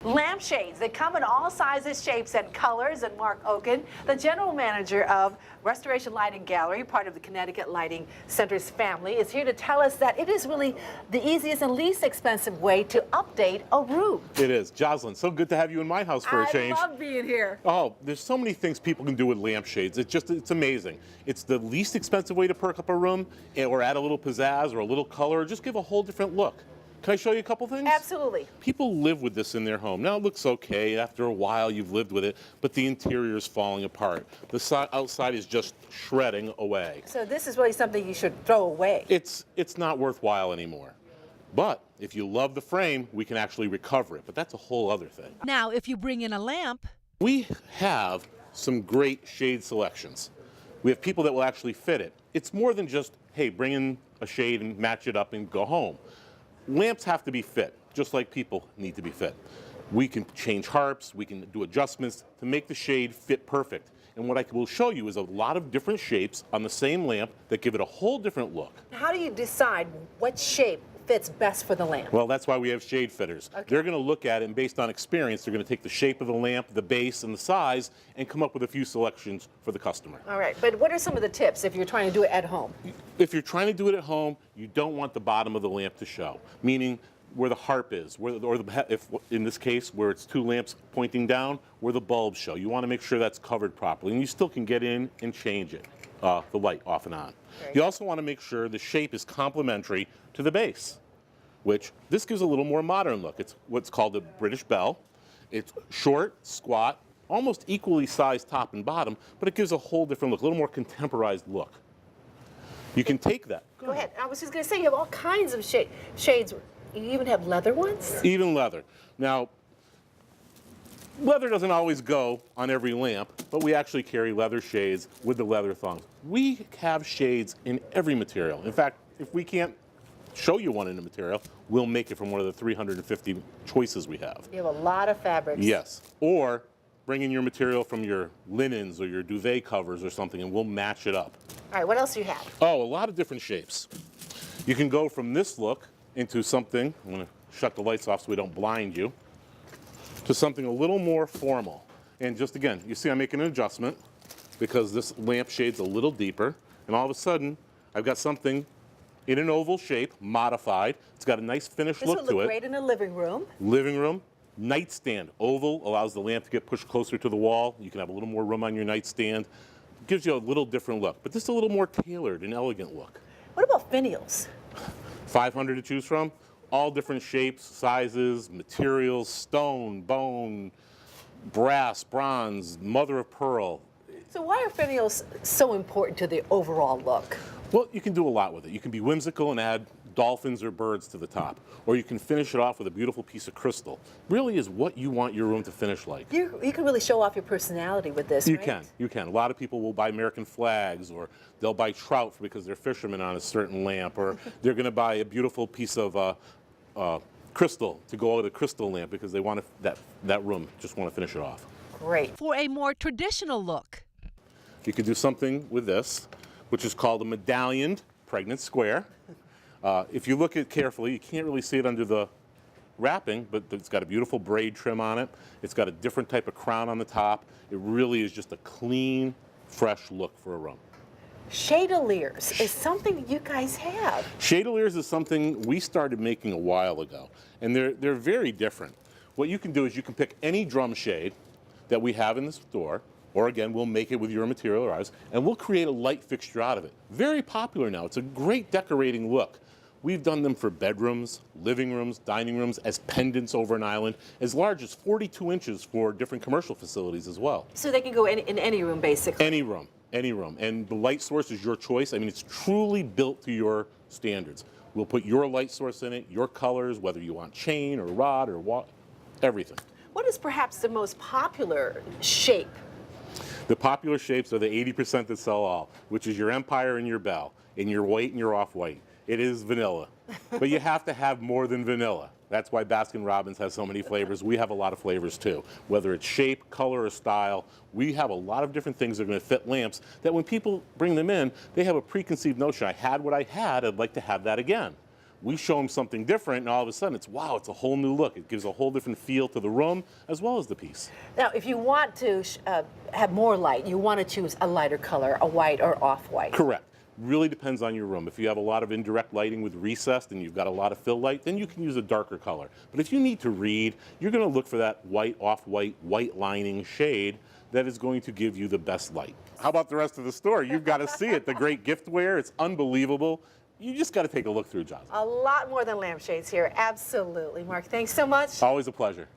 Lampshades, they come in all sizes, shapes, and colors. And Mark Okun, the general manager of Restoration Lighting Gallery, part of the Connecticut Lighting Center's family, is here to tell us that it is really the easiest and least expensive way to update a room. It is. Jocelyn, so good to have you in my house for a change. I love being here. Oh, there's so many things people can do with lampshades. It's amazing. It's the least expensive way to perk up a room, or add a little pizzazz or a little color, or just give a whole different look. Can I show you a couple things? Absolutely. People live with this in their home. Now it looks okay. After a while you've lived with it, but the interior is falling apart. The outside is just shredding away. So this is really something you should throw away. It's not worthwhile anymore. But if you love the frame, we can actually recover it. But that's a whole other thing. Now, if you bring in a lamp, we have some great shade selections. We have people that will actually fit it. It's more than just, hey, bring in a shade and match it up and go home. Lamps have to be fit, just like people need to be fit. We can change harps, we can do adjustments to make the shade fit perfect. And what I will show you is a lot of different shapes on the same lamp that give it a whole different look. How do you decide what shape fits best for the lamp? Well, that's why we have shade fitters. Okay. They're going to look at it, and based on experience, they're going to take the shape of the lamp, the base, and the size, and come up with a few selections for the customer. All right, but what are some of the tips if you're trying to do it at home? If you're trying to do it at home, you don't want the bottom of the lamp to show, meaning where the harp is, if in this case where it's two lamps pointing down, where the bulbs show. You want to make sure that's covered properly, and you still can get in and change it, the light off and on. Right. You also want to make sure the shape is complementary to the base, which this gives a little more modern look. It's what's called a British bell. It's short, squat, almost equally sized top and bottom, but it gives a whole different look, a little more contemporized look. You can take that. Go ahead. I was just going to say, you have all kinds of shades. You even have leather ones? Even leather. Now, leather doesn't always go on every lamp, but we actually carry leather shades with the leather thongs. We have shades in every material. In fact, if we can't show you one in the material, we'll make it from one of the 350 choices we have. You have a lot of fabrics. Yes. Or bring in your material from your linens or your duvet covers or something, and we'll match it up. All right, what else do you have? Oh, a lot of different shapes. You can go from this look into something, I'm going to shut the lights off so we don't blind you, to something a little more formal. And just again, you see I'm making an adjustment because this lamp shade's a little deeper, and all of a sudden I've got something in an oval shape, modified. It's got a nice finished look to it. This would look great in a living room. Living room, nightstand. Oval allows the lamp to get pushed closer to the wall. You can have a little more room on your nightstand. Gives you a little different look, but this is a little more tailored and elegant look. What about finials? 500 to choose from, all different shapes, sizes, materials, stone, bone, brass, bronze, mother of pearl. So why are finials so important to the overall look? Well, you can do a lot with it. You can be whimsical and add dolphins or birds to the top, or you can finish it off with a beautiful piece of crystal. Really is what you want your room to finish like. You can really show off your personality with this, right? You can. A lot of people will buy American flags, or they'll buy trout because they're fishermen on a certain lamp, or they're going to buy a beautiful piece of crystal to go with a crystal lamp because they want that room, just want to finish it off. Great. for a more traditional look. You could do something with this, which is called a medallioned pregnant square. If you look at it carefully, you can't really see it under the wrapping, but it's got a beautiful braid trim on it. It's got a different type of crown on the top. It really is just a clean, fresh look for a room. Chandeliers is something you guys have. Chandeliers is something we started making a while ago, and they're very different. What you can do is you can pick any drum shade that we have in the store, or again, we'll make it with your material or ours, and we'll create a light fixture out of it. Very popular now. It's a great decorating look. We've done them for bedrooms, living rooms, dining rooms, as pendants over an island, as large as 42 inches for different commercial facilities as well. So they can go in any room, basically. Any room, any room. And the light source is your choice. I mean, it's truly built to your standards. We'll put your light source in it, your colors, whether you want chain or rod or everything. What is perhaps the most popular shape? The popular shapes are the 80% that sell all, which is your Empire and your Bell, and your white and your off-white. It is vanilla, but you have to have more than vanilla. That's why Baskin-Robbins has so many flavors. We have a lot of flavors too. Whether it's shape, color, or style, we have a lot of different things that are going to fit lamps that when people bring them in, they have a preconceived notion. I had what I had, I'd like to have that again. we show them something different, and all of a sudden it's, wow, it's a whole new look. It gives a whole different feel to the room as well as the piece. Now, if you want to have more light, you want to choose a lighter color, a white or off-white. Correct. Really depends on your room. If you have a lot of indirect lighting with recessed and you've got a lot of fill light, then you can use a darker color. But if you need to read, you're going to look for that white, off-white, white lining shade that is going to give you the best light. How about the rest of the store? You've got to see it. The great giftware, it's unbelievable. You just got to take a look through, Joceyln. A lot more than lampshades here, absolutely. Mark, thanks so much. Always a pleasure.